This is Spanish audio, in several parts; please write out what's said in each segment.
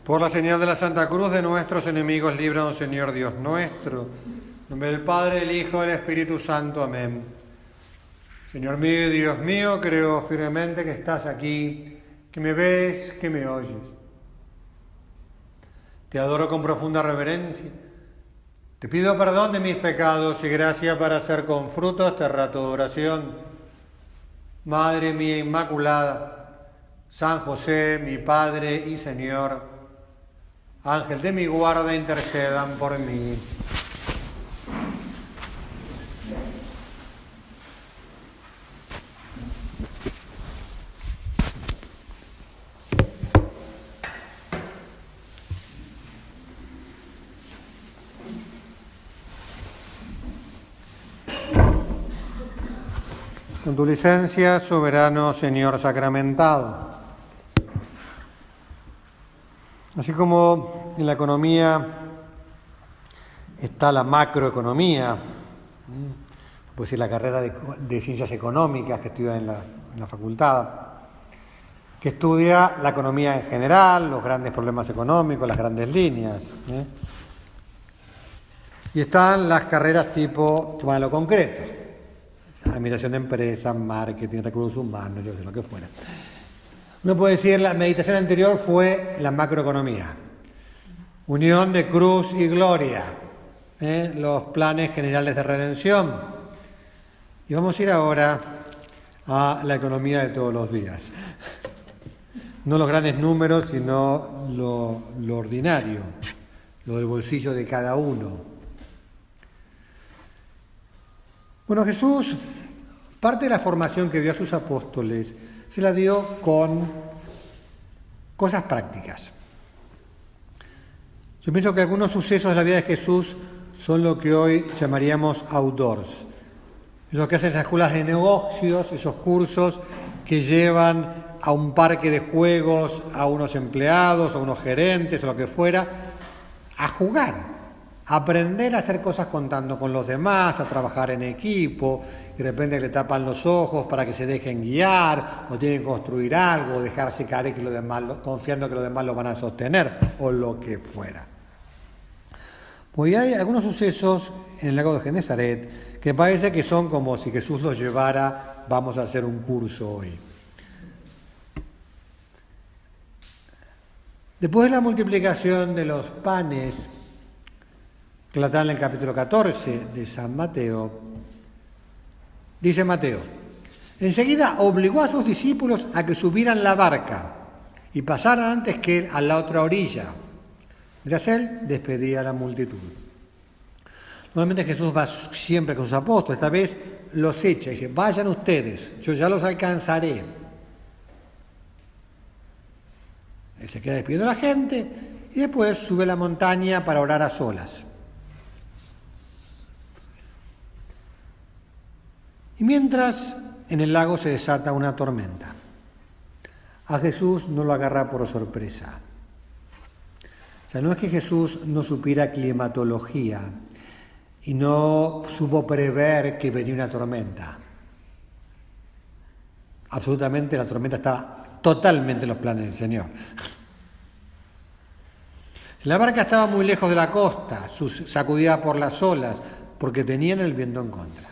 Por la señal de la Santa Cruz de nuestros enemigos, líbranos, Señor Dios nuestro. En nombre del Padre, del Hijo y del Espíritu Santo. Amén. Señor mío y Dios mío, creo firmemente que estás aquí, que me ves, que me oyes. Te adoro con profunda reverencia. Te pido perdón de mis pecados y gracia para hacer con fruto este rato de oración. Madre mía Inmaculada, San José, mi Padre y Señor, Ángel de mi guarda, intercedan por mí. Con tu licencia, soberano Señor sacramentado. Así como en la economía está la macroeconomía, pues decir la carrera de ciencias económicas que estudia en la facultad, que estudia la economía en general, los grandes problemas económicos, las grandes líneas. Y están las carreras tipo que van a lo concreto. Administración de empresas, marketing, recursos humanos, yo sé lo que fuera. Uno puede decir, la meditación anterior fue la macroeconomía. Unión de cruz y gloria. Los planes generales de redención. Y vamos a ir ahora a la economía de todos los días. No los grandes números, sino lo ordinario, lo del bolsillo de cada uno. Bueno, Jesús, parte de la formación que dio a sus apóstoles, se la dio con cosas prácticas. Yo pienso que algunos sucesos de la vida de Jesús son lo que hoy llamaríamos outdoors. Esos que hacen las escuelas de negocios, esos cursos que llevan a un parque de juegos a unos empleados, a unos gerentes, o lo que fuera, a jugar. Aprender a hacer cosas contando con los demás, a trabajar en equipo, y de repente le tapan los ojos para que se dejen guiar, o tienen que construir algo, o dejarse caer que los demás, confiando que los demás lo van a sostener, o lo que fuera. Pues hay algunos sucesos en el lago de Genesaret que parece que son como si Jesús los llevara, vamos a hacer un curso hoy. Después de la multiplicación de los panes, relatada en el capítulo 14 de San Mateo, dice Mateo: enseguida obligó a sus discípulos a que subieran la barca y pasaran antes que él a la otra orilla. Tras él despedía a la multitud. Normalmente Jesús va siempre con sus apóstoles, esta vez los echa y dice: vayan ustedes, yo ya los alcanzaré. Él se queda despidiendo a la gente y después sube a la montaña para orar a solas. Y mientras en el lago se desata una tormenta, a Jesús no lo agarra por sorpresa. O sea, no es que Jesús no supiera climatología y no supo prever que venía una tormenta. Absolutamente la tormenta estaba totalmente en los planes del Señor. La barca estaba muy lejos de la costa, sacudida por las olas, porque tenían el viento en contra.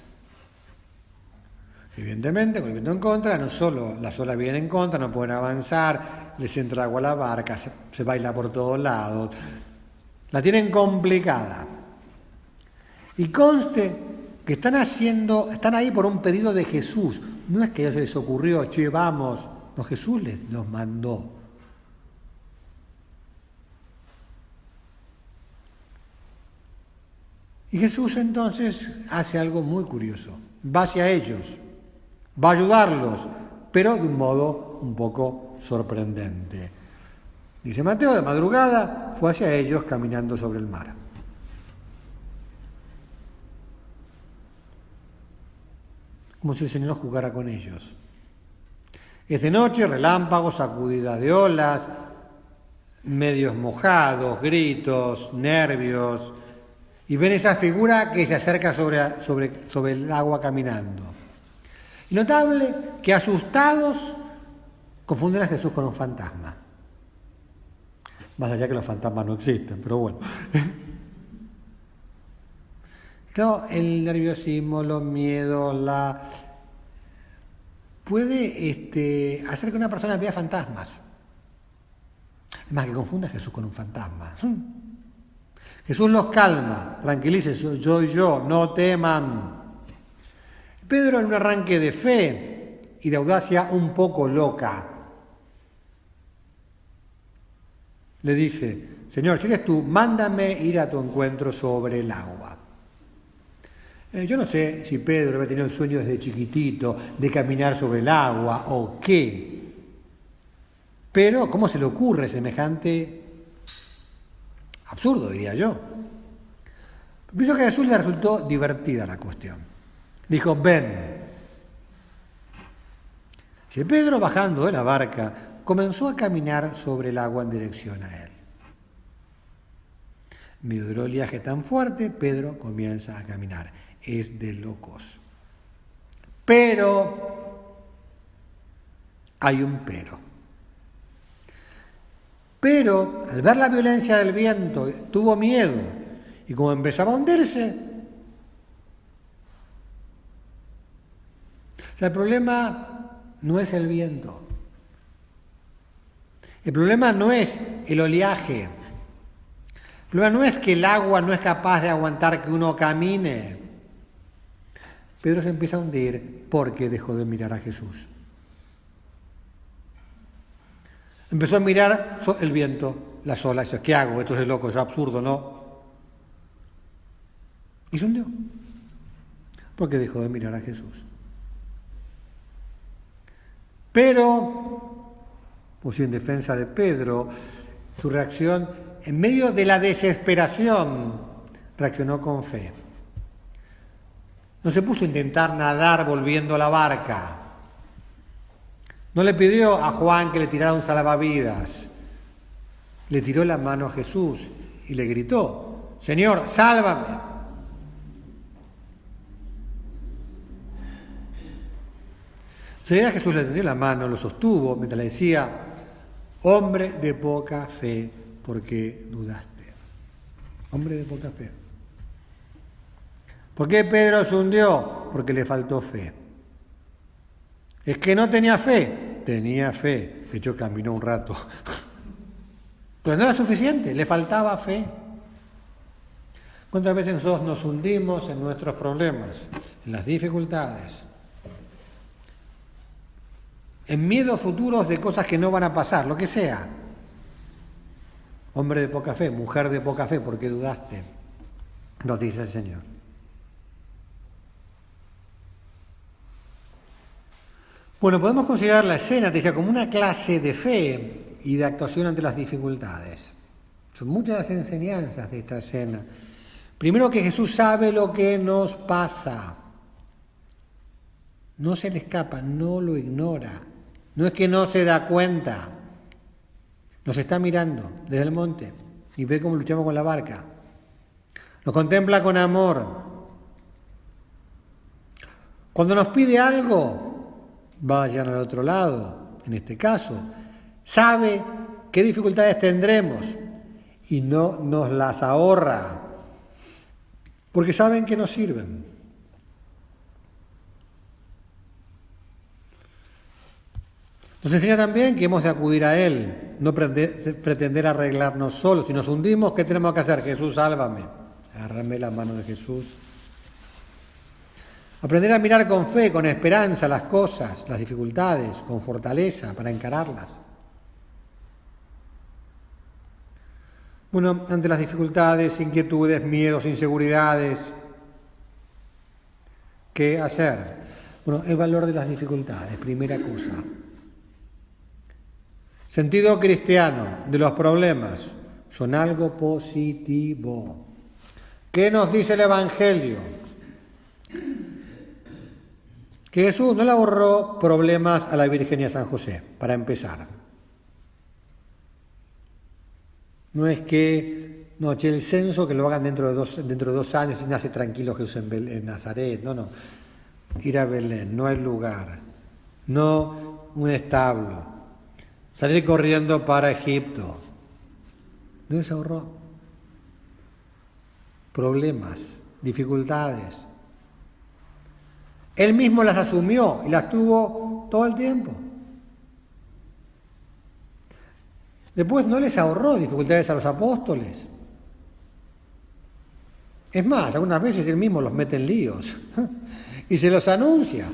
Evidentemente, con el viento en contra, no solo las olas vienen en contra, no pueden avanzar, les entra agua a la barca, se baila por todos lados. La tienen complicada. Y conste que están ahí por un pedido de Jesús. No es que a ellos se les ocurrió, che, vamos. No, Jesús los mandó. Y Jesús entonces hace algo muy curioso. Va hacia ellos. Va a ayudarlos, pero de un modo un poco sorprendente. Dice Mateo, de madrugada fue hacia ellos caminando sobre el mar. Como si el Señor jugara con ellos. Es de noche, relámpagos, sacudidas de olas, medios mojados, gritos, nervios, y ven esa figura que se acerca sobre el agua caminando. Y notable que asustados confunden a Jesús con un fantasma. Más allá que los fantasmas no existen, pero bueno. Claro, el nerviosismo, los miedos, puede hacer que una persona vea fantasmas. Es más, que confunda a Jesús con un fantasma. Jesús los calma, tranquilícense, yo, no teman. Pedro, en un arranque de fe y de audacia un poco loca, le dice: Señor, si eres tú, mándame ir a tu encuentro sobre el agua. Yo no sé si Pedro había tenido el sueño desde chiquitito de caminar sobre el agua o qué, pero ¿cómo se le ocurre semejante absurdo, diría yo? Pienso que a Jesús le resultó divertida la cuestión. Dijo: ven. Si Pedro, bajando de la barca, comenzó a caminar sobre el agua en dirección a él. Medio del oleaje tan fuerte, Pedro comienza a caminar. Es de locos. Pero, hay un pero. Pero, al ver la violencia del viento, tuvo miedo. Y como empezaba a hundirse, o sea, el problema no es el viento. El problema no es el oleaje. El problema no es que el agua no es capaz de aguantar que uno camine. Pedro se empieza a hundir porque dejó de mirar a Jesús. Empezó a mirar el viento, las olas, y dice: ¿qué hago? Esto es de loco, es absurdo, ¿no? Y se hundió porque dejó de mirar a Jesús. Pero, pues en defensa de Pedro, su reacción, en medio de la desesperación, reaccionó con fe. No se puso a intentar nadar volviendo a la barca. No le pidió a Juan que le tirara un salvavidas. Le tiró la mano a Jesús y le gritó: Señor, sálvame. Enseguida Jesús le tendió la mano, lo sostuvo, mientras le decía: hombre de poca fe, ¿por qué dudaste? Hombre de poca fe. ¿Por qué Pedro se hundió? Porque le faltó fe. Es que no tenía fe. Tenía fe. De hecho, caminó un rato. Pero no era suficiente, le faltaba fe. ¿Cuántas veces nosotros nos hundimos en nuestros problemas, en las dificultades, en miedos futuros de cosas que no van a pasar, lo que sea? Hombre de poca fe, mujer de poca fe, ¿por qué dudaste? Nos dice el Señor. Bueno, podemos considerar la escena, te decía, como una clase de fe y de actuación ante las dificultades. Son muchas las enseñanzas de esta escena. Primero, que Jesús sabe lo que nos pasa. No se le escapa, no lo ignora. No es que no se da cuenta. Nos está mirando desde el monte y ve cómo luchamos con la barca. Nos contempla con amor. Cuando nos pide algo, vayan al otro lado, en este caso, sabe qué dificultades tendremos y no nos las ahorra, porque saben que nos sirven. Nos enseña también que hemos de acudir a Él, no pretender arreglarnos solos. Si nos hundimos, ¿qué tenemos que hacer? Jesús, sálvame. Agárrame la mano de Jesús. Aprender a mirar con fe, con esperanza las cosas, las dificultades, con fortaleza para encararlas. Bueno, ante las dificultades, inquietudes, miedos, inseguridades, ¿qué hacer? Bueno, el valor de las dificultades, primera cosa. Sentido cristiano de los problemas son algo positivo. ¿Qué nos dice el Evangelio? Que Jesús no le ahorró problemas a la Virgen y a San José, para empezar. No es que, el censo que lo hagan dentro de 2 años y nace tranquilo Jesús en Nazaret. No. Ir a Belén, no hay lugar, no un establo. Salir corriendo para Egipto. no les ahorró problemas, dificultades. Él mismo las asumió y las tuvo todo el tiempo. Después no les ahorró dificultades a los apóstoles. Es más, algunas veces él mismo los mete en líos y se los anuncia.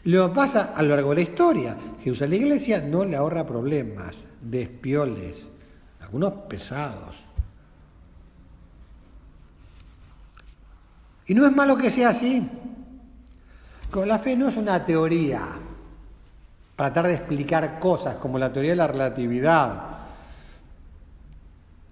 Lo que pasa a lo largo de la historia, Jesús a la iglesia no le ahorra problemas, despioles, algunos pesados. Y no es malo que sea así. Con la fe no es una teoría para tratar de explicar cosas como la teoría de la relatividad,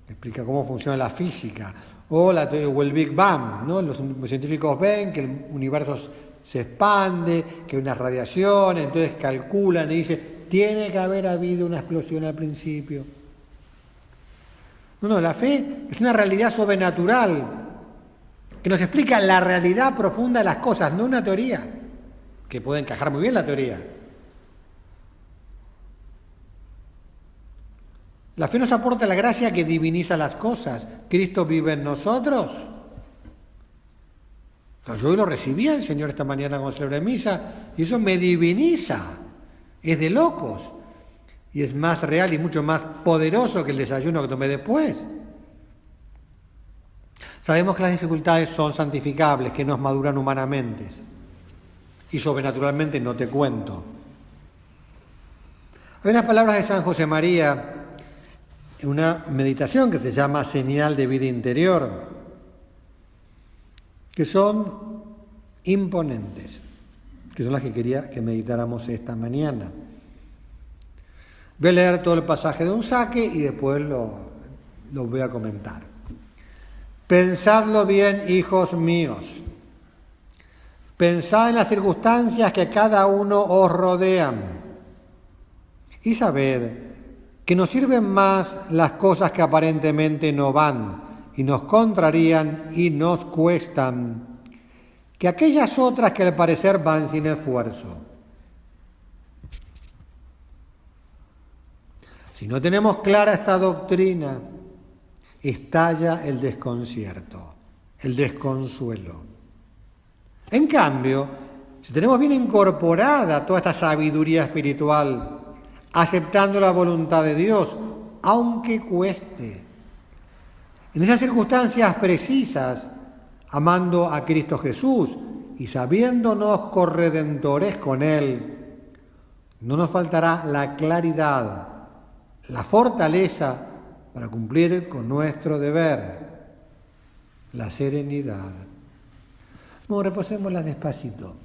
que explica cómo funciona la física, o el Big Bang, ¿no? Los científicos ven que el universo se expande, que hay una radiación, entonces calculan y dicen, tiene que haber habido una explosión al principio. No, la fe es una realidad sobrenatural que nos explica la realidad profunda de las cosas, no una teoría, que puede encajar muy bien la teoría. La fe nos aporta la gracia que diviniza las cosas. Cristo vive en nosotros. Yo hoy lo recibí al Señor esta mañana cuando celebré misa y eso me diviniza. Es de locos. Y es más real y mucho más poderoso que el desayuno que tomé después. Sabemos que las dificultades son santificables, que nos maduran humanamente. Y sobrenaturalmente no te cuento. Hay unas palabras de San José María en una meditación que se llama Señal de Vida Interior, que son imponentes, que son las que quería que meditáramos esta mañana. Voy a leer todo el pasaje de un saque y después lo voy a comentar. Pensadlo bien, hijos míos. Pensad en las circunstancias que cada uno os rodean y sabed que nos sirven más las cosas que aparentemente no van y nos contrarían y nos cuestan que aquellas otras que al parecer van sin esfuerzo. Si no tenemos clara esta doctrina, estalla el desconcierto, el desconsuelo. En cambio, si tenemos bien incorporada toda esta sabiduría espiritual, aceptando la voluntad de Dios, aunque cueste, en esas circunstancias precisas, amando a Cristo Jesús y sabiéndonos corredentores con Él, no nos faltará la claridad, la fortaleza para cumplir con nuestro deber, la serenidad. Bueno, reposémosla despacito.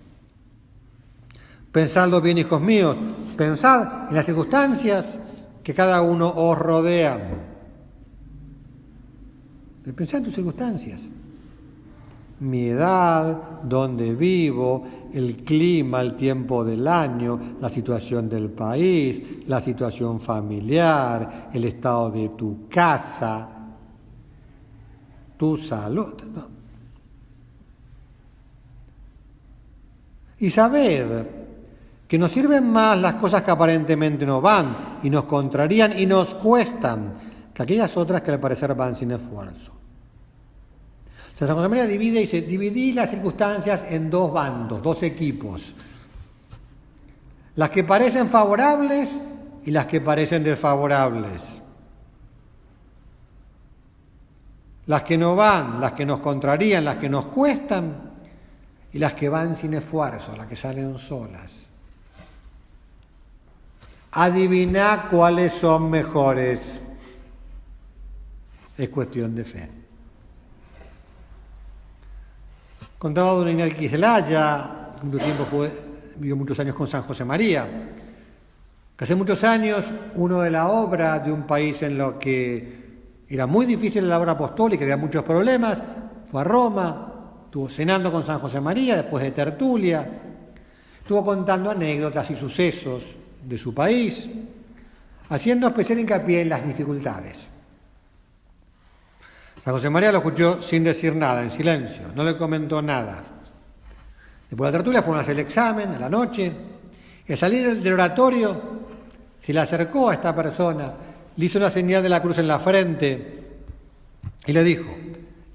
Pensadlo bien, hijos míos, pensad en las circunstancias que cada uno os rodea. Pensad en tus circunstancias. Mi edad, dónde vivo, el clima, el tiempo del año, la situación del país, la situación familiar, el estado de tu casa, tu salud. ¿No? Y sabed que nos sirven más las cosas que aparentemente no van y nos contrarían y nos cuestan que aquellas otras que al parecer van sin esfuerzo. O sea, San José María divide y dice, dividí las circunstancias en dos bandos, dos equipos. Las que parecen favorables y las que parecen desfavorables. Las que no van, las que nos contrarían, las que nos cuestan y las que van sin esfuerzo, las que salen solas. Adiviná cuáles son mejores. Es cuestión de fe. Contaba don Iñaki Zelaya, vivió muchos años con San José María, que hace muchos años uno de la obra de un país en lo que era muy difícil la obra apostólica, había muchos problemas, fue a Roma, estuvo cenando con San José María después de tertulia, estuvo contando anécdotas y sucesos de su país, haciendo especial hincapié en las dificultades. San José María lo escuchó sin decir nada, en silencio, no le comentó nada. Después de la tertulia fueron a hacer el examen a la noche, y al salir del oratorio se le acercó a esta persona le hizo una señal de la cruz en la frente y le dijo: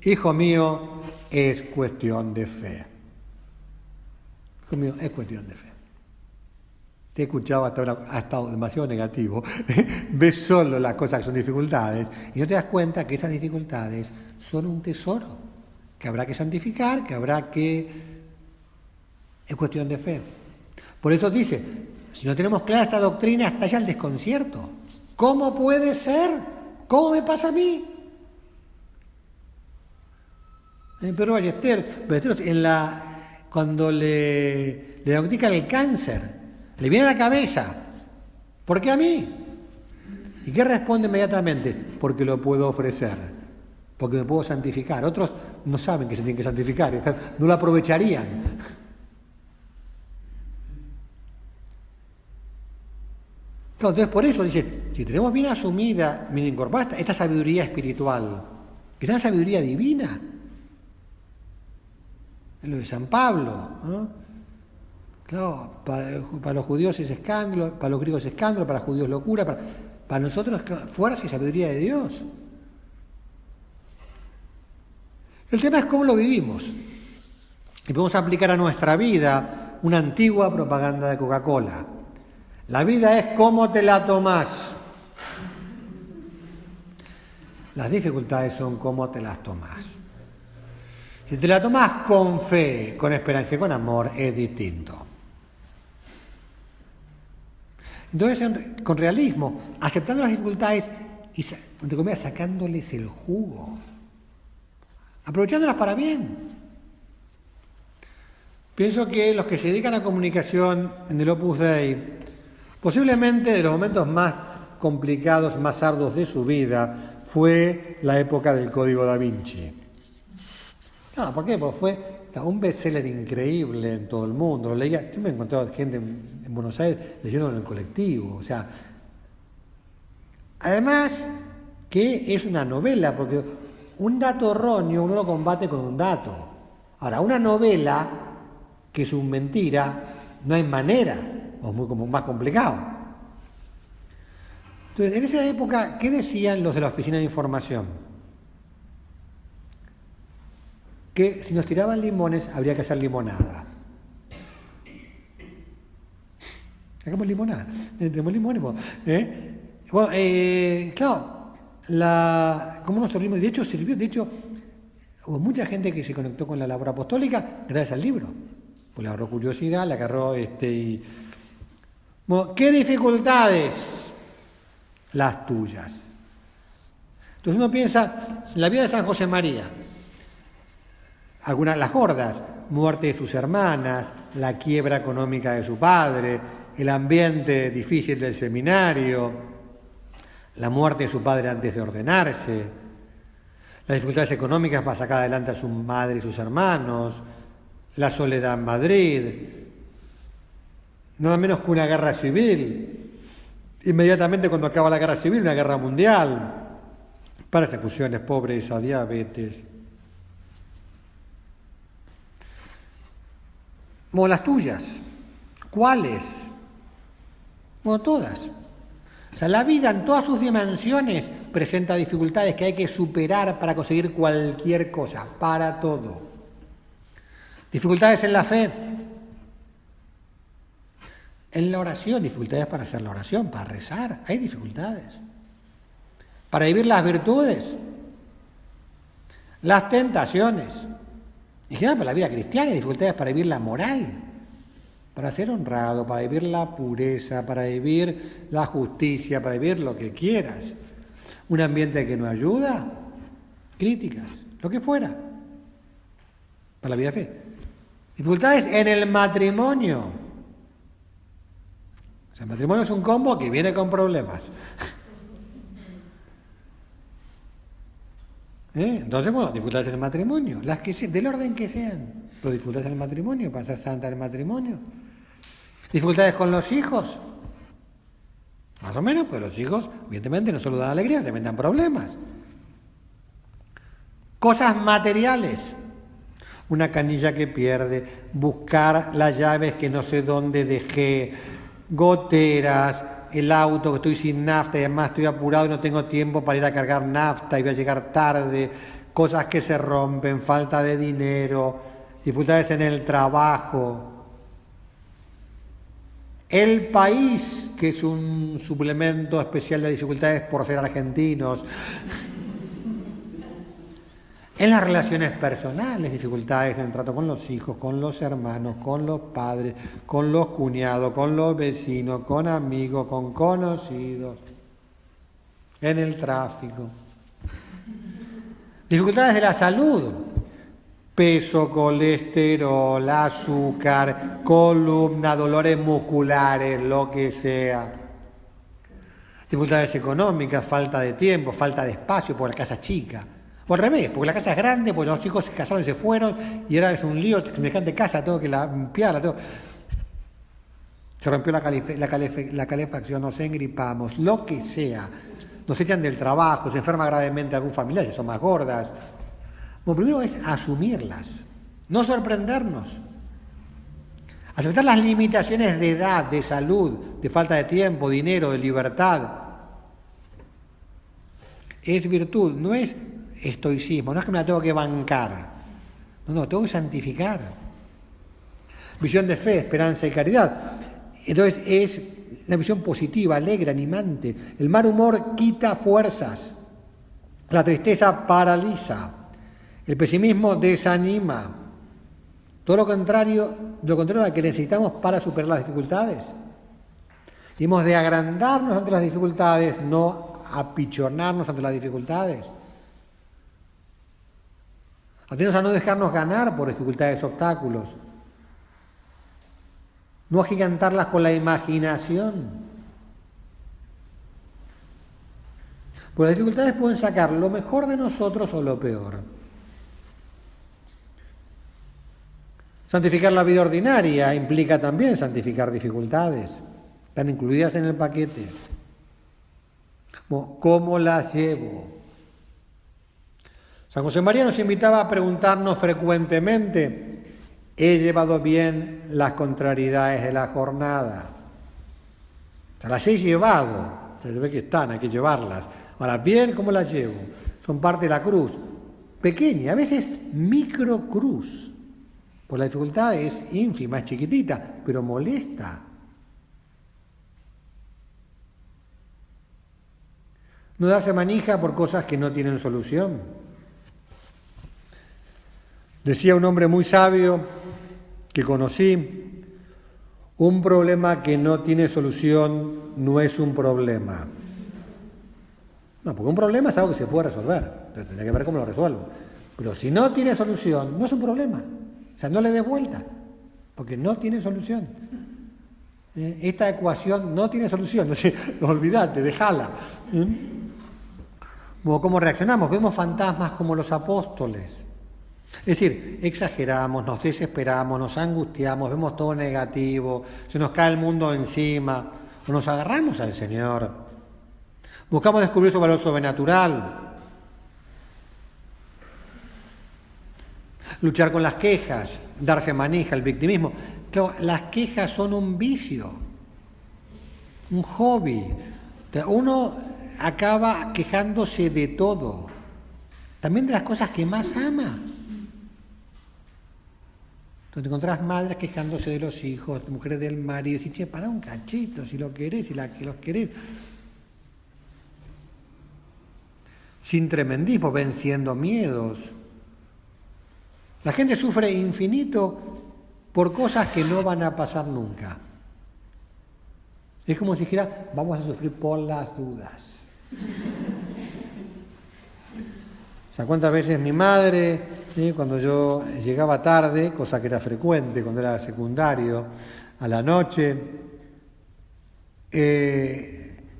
hijo mío, es cuestión de fe. Hijo mío, es cuestión de fe. Te he escuchado hasta ahora, ha estado demasiado negativo. Ves solo las cosas que son dificultades y no te das cuenta que esas dificultades son un tesoro que habrá que santificar, que habrá que... Es cuestión de fe. Por eso dice, si no tenemos clara esta doctrina, estalla el desconcierto. ¿Cómo puede ser? ¿Cómo me pasa a mí? Pero Ballester, cuando le diagnostican el cáncer, le viene a la cabeza: ¿por qué a mí? ¿Y qué responde inmediatamente? Porque lo puedo ofrecer, porque me puedo santificar. Otros no saben que se tienen que santificar, no lo aprovecharían. Entonces, por eso dice, si tenemos bien asumida, bien incorporada esta sabiduría espiritual, que es una sabiduría divina, es lo de San Pablo, ¿no? Claro, para los judíos es escándalo, para los griegos es escándalo, para los judíos locura, para nosotros fuerza y sabiduría de Dios. El tema es cómo lo vivimos. Y podemos aplicar a nuestra vida una antigua propaganda de Coca-Cola. La vida es cómo te la tomás. Las dificultades son cómo te las tomás. Si te la tomás con fe, con esperanza y con amor, es distinto. Entonces, con realismo, aceptando las dificultades y, entre comillas, sacándoles el jugo, aprovechándolas para bien. Pienso que los que se dedican a comunicación en el Opus Dei, posiblemente de los momentos más complicados, más arduos de su vida, fue la época del Código Da Vinci. No, ¿por qué? Porque fue un bestseller increíble en todo el mundo. Lo leía, yo me he encontrado gente en Buenos Aires leyéndolo en el colectivo. O sea, además que es una novela, porque un dato erróneo uno lo combate con un dato. Ahora, una novela que es una mentira, no hay manera, o es muy como más complicado. Entonces, en esa época, ¿qué decían los de la Oficina de Información? Que si nos tiraban limones habría que hacer limonada. Hagamos limonada, tenemos limones. Claro, como nuestro limón, de hecho sirvió, hubo mucha gente que se conectó con la labor apostólica gracias al libro. Pues le agarró curiosidad, le agarró Bueno, ¿qué dificultades? Las tuyas. Entonces uno piensa en la vida de San José María. Algunas, las gordas, muerte de sus hermanas, la quiebra económica de su padre, el ambiente difícil del seminario, la muerte de su padre antes de ordenarse, las dificultades económicas para sacar adelante a su madre y sus hermanos, la soledad en Madrid, nada menos que una guerra civil, inmediatamente cuando acaba la guerra civil, una guerra mundial, persecuciones, pobreza, diabetes. Bueno, las tuyas. ¿Cuáles? Bueno, todas. O sea, la vida en todas sus dimensiones presenta dificultades que hay que superar para conseguir cualquier cosa, para todo. Dificultades en la fe, en la oración, dificultades para hacer la oración, para rezar, hay dificultades. Para vivir las virtudes, las tentaciones. En general, para la vida cristiana, hay dificultades para vivir la moral, para ser honrado, para vivir la pureza, para vivir la justicia, para vivir lo que quieras. Un ambiente que no ayuda, críticas, lo que fuera, para la vida de fe. Dificultades en el matrimonio. O sea, el matrimonio es un combo que viene con problemas. Entonces, bueno, dificultades en el matrimonio, las que sean, del orden que sean, pero dificultades en el matrimonio, para ser santa en el matrimonio. Dificultades con los hijos, más o menos, pues los hijos, evidentemente, no solo dan alegría, también dan problemas. Cosas materiales, una canilla que pierde, buscar las llaves que no sé dónde dejé, goteras, el auto, que estoy sin nafta y además estoy apurado y no tengo tiempo para ir a cargar nafta y voy a llegar tarde, cosas que se rompen, falta de dinero, dificultades en el trabajo. El país, que es un suplemento especial de dificultades por ser argentinos. En las relaciones personales, dificultades en el trato con los hijos, con los hermanos, con los padres, con los cuñados, con los vecinos, con amigos, con conocidos, en el tráfico. Dificultades de la salud, peso, colesterol, azúcar, columna, dolores musculares, lo que sea. Dificultades económicas, falta de tiempo, falta de espacio, porque la casa es chica. O al revés, porque la casa es grande, porque los hijos se casaron y se fueron, y ahora es un lío, semejante casa, tengo que limpiarla, se rompió la calefacción, nos engripamos, lo que sea. Nos echan del trabajo, se enferma gravemente algún familiar, que son más gordas. Lo primero es asumirlas, no sorprendernos. Aceptar las limitaciones de edad, de salud, de falta de tiempo, dinero, de libertad. Es virtud, no es estoicismo, no es que me la tengo que bancar. No, tengo que santificar. Visión de fe, esperanza y caridad. Entonces es una visión positiva, alegre, animante. El mal humor quita fuerzas. La tristeza paraliza. El pesimismo desanima. Todo lo contrario a que necesitamos para superar las dificultades. Hemos de agrandarnos ante las dificultades, no apichonarnos ante las dificultades. Atentos a no dejarnos ganar por dificultades, obstáculos. No agigantarlas con la imaginación. Porque las dificultades pueden sacar lo mejor de nosotros o lo peor. Santificar la vida ordinaria implica también santificar dificultades. Están incluidas en el paquete. ¿Cómo las llevo? San José María nos invitaba a preguntarnos frecuentemente: ¿he llevado bien las contrariedades de la jornada? O sea, las he llevado. Se ve que están, hay que llevarlas. Ahora, bien, ¿cómo las llevo? Son parte de la cruz. Pequeña, a veces microcruz. Pues la dificultad es ínfima, es chiquitita, pero molesta. No darse manija por cosas que no tienen solución. Decía un hombre muy sabio que conocí: un problema que no tiene solución no es un problema. No, porque un problema es algo que se puede resolver, entonces tendrá que ver cómo lo resuelvo. Pero si no tiene solución, no es un problema. O sea, no le des vuelta, porque no tiene solución. Esta ecuación no tiene solución, no sé, olvídate, déjala. ¿Cómo reaccionamos? Vemos fantasmas como los apóstoles. Es decir, exageramos, nos desesperamos, nos angustiamos, vemos todo negativo, se nos cae el mundo encima, o nos agarramos al Señor. Buscamos descubrir su valor sobrenatural. Luchar con las quejas, darse manija, el victimismo. Claro, las quejas son un vicio, un hobby. Uno acaba quejándose de todo, también de las cosas que más ama. Entonces te encontrás madres quejándose de los hijos, mujeres del marido, y dices: para un cachito, si lo querés, si los querés. Sin tremendismo, venciendo miedos. La gente sufre infinito por cosas que no van a pasar nunca. Es como si dijera: vamos a sufrir por las dudas. O sea, ¿cuántas veces mi madre, cuando yo llegaba tarde, cosa que era frecuente cuando era secundario, a la noche,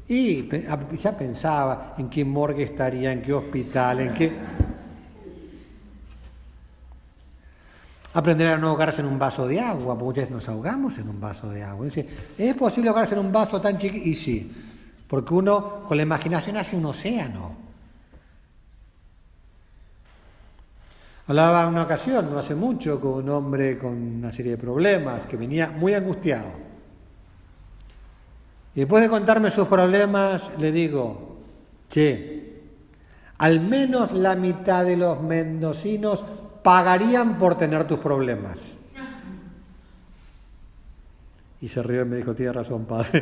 y ya pensaba en qué morgue estaría, en qué hospital, en qué... Aprender a no ahogarse en un vaso de agua, porque muchas veces nos ahogamos en un vaso de agua. ¿Es posible ahogarse en un vaso tan chiquito? Y sí, porque uno con la imaginación hace un océano. Hablaba en una ocasión, no hace mucho, con un hombre con una serie de problemas, que venía muy angustiado. Y después de contarme sus problemas, le digo, che, al menos la mitad de los mendocinos pagarían por tener tus problemas. Y se rió y me dijo, tiene razón, padre.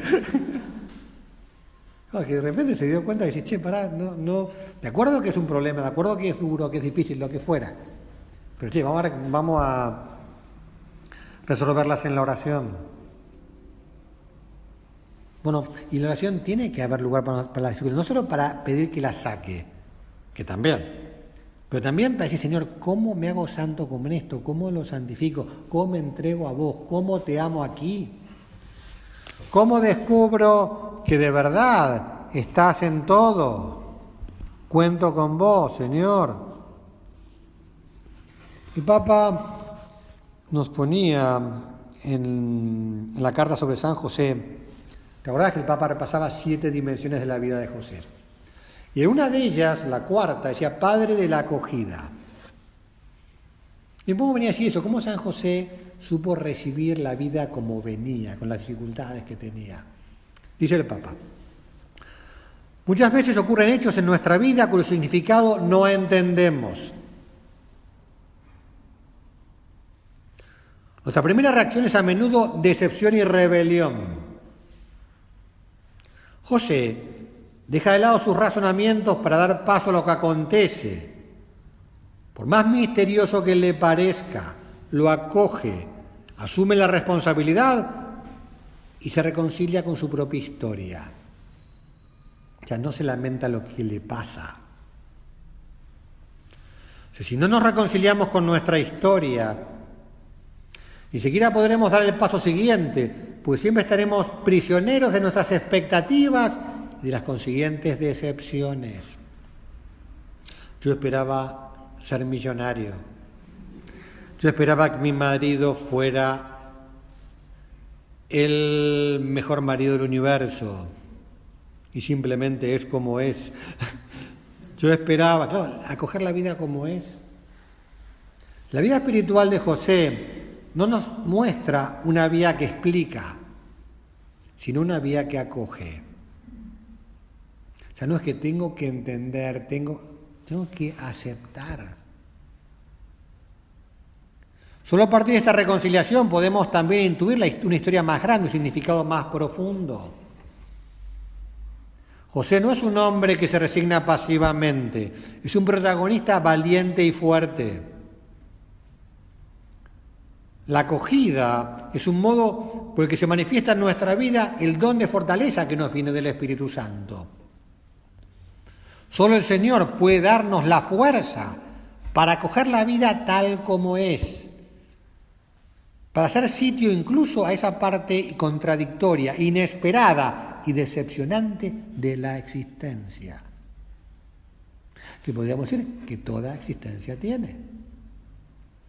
No, que de repente se dio cuenta que dice, che, pará, no, de acuerdo que es un problema, de acuerdo que es duro, que es difícil, lo que fuera. Pero che, vamos a resolverlas en la oración. Bueno, y la oración tiene que haber lugar para la dificultad, no solo para pedir que la saque, que también, pero también para decir, Señor, ¿cómo me hago santo con esto? ¿Cómo lo santifico? ¿Cómo me entrego a vos? ¿Cómo te amo aquí? ¿Cómo descubro que de verdad estás en todo? Cuento con vos, Señor. El Papa nos ponía en la carta sobre San José. ¿Te acordás que el Papa repasaba 7 dimensiones de la vida de José? Y en una de ellas, la cuarta, decía Padre de la acogida. Y un poco venía así eso, cómo San José supo recibir la vida como venía, con las dificultades que tenía. Dice el Papa, muchas veces ocurren hechos en nuestra vida cuyo significado no entendemos. Nuestra primera reacción es a menudo decepción y rebelión. José deja de lado sus razonamientos para dar paso a lo que acontece. Por más misterioso que le parezca, lo acoge, asume la responsabilidad y se reconcilia con su propia historia. O sea, no se lamenta lo que le pasa. O sea, si no nos reconciliamos con nuestra historia, ni siquiera podremos dar el paso siguiente, pues siempre estaremos prisioneros de nuestras expectativas y de las consiguientes decepciones. Yo esperaba ser millonario. Yo esperaba que mi marido fuera el mejor marido del universo y simplemente es como es. Yo esperaba, claro, acoger la vida como es. La vida espiritual de José no nos muestra una vía que explica, sino una vía que acoge. O sea, no es que tengo que entender, tengo que aceptar. Solo a partir de esta reconciliación podemos también intuir una historia más grande, un significado más profundo. José no es un hombre que se resigna pasivamente, es un protagonista valiente y fuerte. La acogida es un modo por el que se manifiesta en nuestra vida el don de fortaleza que nos viene del Espíritu Santo. Solo el Señor puede darnos la fuerza para acoger la vida tal como es, para hacer sitio incluso a esa parte contradictoria, inesperada y decepcionante de la existencia, que podríamos decir que toda existencia tiene.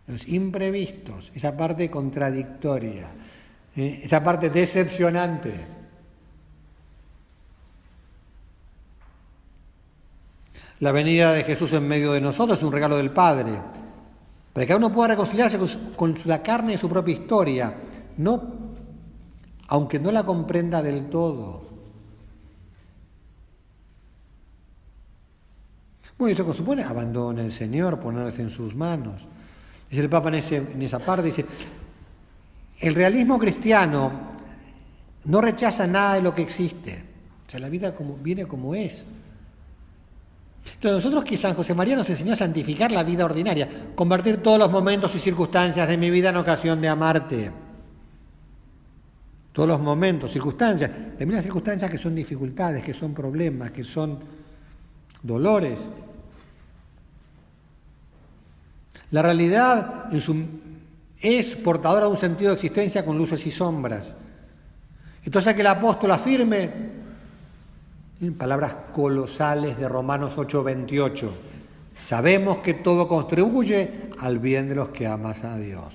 Los imprevistos, esa parte contradictoria, esa parte decepcionante. La venida de Jesús en medio de nosotros es un regalo del Padre, para que cada uno pueda reconciliarse con la carne de su propia historia, aunque no la comprenda del todo. Bueno, esto supone abandono al Señor, ponerse en sus manos. Dice el Papa en esa parte, dice, el realismo cristiano no rechaza nada de lo que existe. O sea, la vida viene como es. Entonces nosotros que San José María nos enseñó a santificar la vida ordinaria, convertir todos los momentos y circunstancias de mi vida en ocasión de amarte. Todos los momentos, circunstancias, también las circunstancias que son dificultades, que son problemas, que son dolores. La realidad es portadora de un sentido de existencia con luces y sombras. Entonces que el apóstol afirme, en palabras colosales de Romanos 8:28, sabemos que todo contribuye al bien de los que amas a Dios.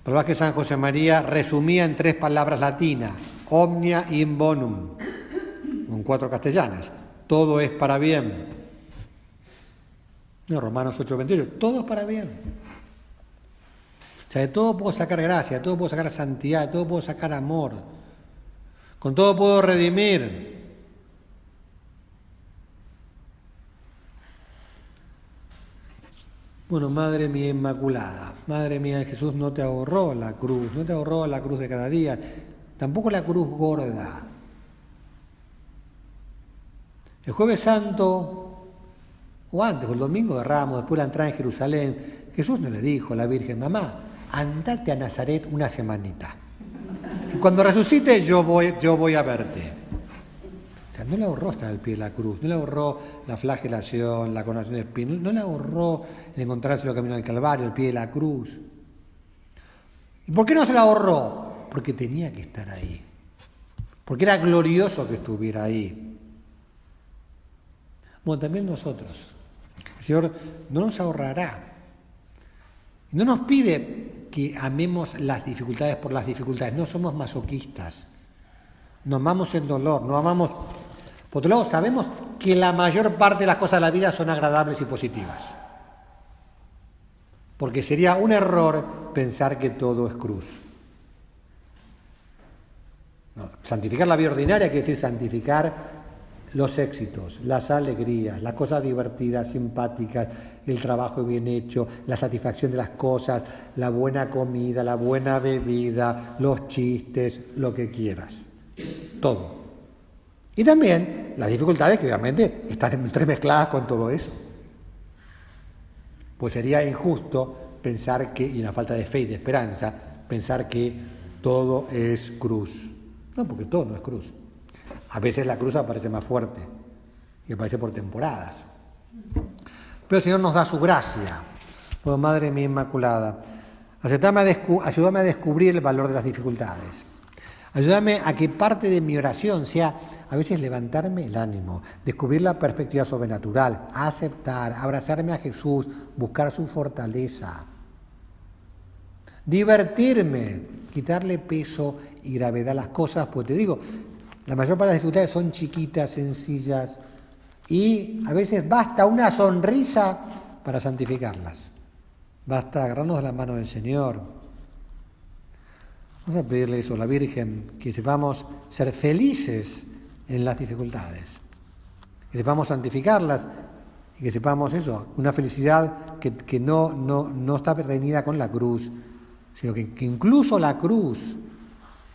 Palabras que San José María resumía en 3 palabras latinas, omnia in bonum, con 4 castellanas, todo es para bien. No, Romanos 8:28, todo es para bien. O sea, de todo puedo sacar gracia, de todo puedo sacar santidad, de todo puedo sacar amor. Con todo puedo redimir. Bueno, Madre mía Inmaculada, Madre mía de Jesús, no te ahorró la cruz, no te ahorró la cruz de cada día, tampoco la cruz gorda. El Jueves Santo, o antes, o el Domingo de Ramos, después de la entrada en Jerusalén, Jesús no le dijo a la Virgen, mamá, andate a Nazaret una semanita. Y cuando resucite yo voy a verte. O sea, no le ahorró estar al pie de la cruz, no le ahorró la flagelación, la coronación de espinas, no le ahorró el encontrarse el camino del Calvario, al pie de la cruz. ¿Y por qué no se la ahorró? Porque tenía que estar ahí. Porque era glorioso que estuviera ahí. Bueno, también nosotros. El Señor no nos ahorrará. No nos pide que amemos las dificultades por las dificultades. No somos masoquistas. No amamos el dolor, no amamos... Por otro lado, sabemos que la mayor parte de las cosas de la vida son agradables y positivas. Porque sería un error pensar que todo es cruz. No, santificar la vida ordinaria quiere decir santificar los éxitos, las alegrías, las cosas divertidas, simpáticas, el trabajo bien hecho, la satisfacción de las cosas, la buena comida, la buena bebida, los chistes, lo que quieras. Todo. Y también las dificultades que obviamente están entremezcladas con todo eso. Pues sería injusto pensar que, y una falta de fe y de esperanza, pensar que todo es cruz. No, porque todo no es cruz. A veces la cruz aparece más fuerte y aparece por temporadas. Pero el Señor nos da su gracia. Oh, Madre mía Inmaculada, ayúdame a descubrir el valor de las dificultades. Ayúdame a que parte de mi oración sea a veces levantarme el ánimo, descubrir la perspectiva sobrenatural, aceptar, abrazarme a Jesús, buscar su fortaleza. Divertirme, quitarle peso y gravedad a las cosas, pues te digo, la mayor parte de las dificultades son chiquitas, sencillas, y a veces basta una sonrisa para santificarlas. Basta agarrarnos de la mano del Señor. Vamos a pedirle eso a la Virgen, que sepamos ser felices en las dificultades, que sepamos santificarlas y que sepamos eso, una felicidad que no está reñida con la cruz, sino que incluso la cruz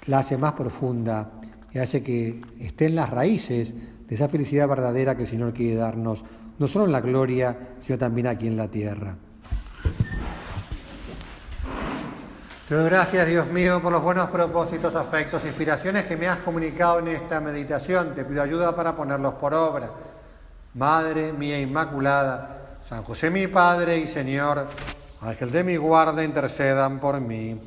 la hace más profunda y hace que esté en las raíces de esa felicidad verdadera que el Señor quiere darnos, no solo en la gloria, sino también aquí en la tierra. Te doy gracias, Dios mío, por los buenos propósitos, afectos e inspiraciones que me has comunicado en esta meditación. Te pido ayuda para ponerlos por obra. Madre mía Inmaculada, San José mi Padre y Señor, Ángel de mi guarda, intercedan por mí.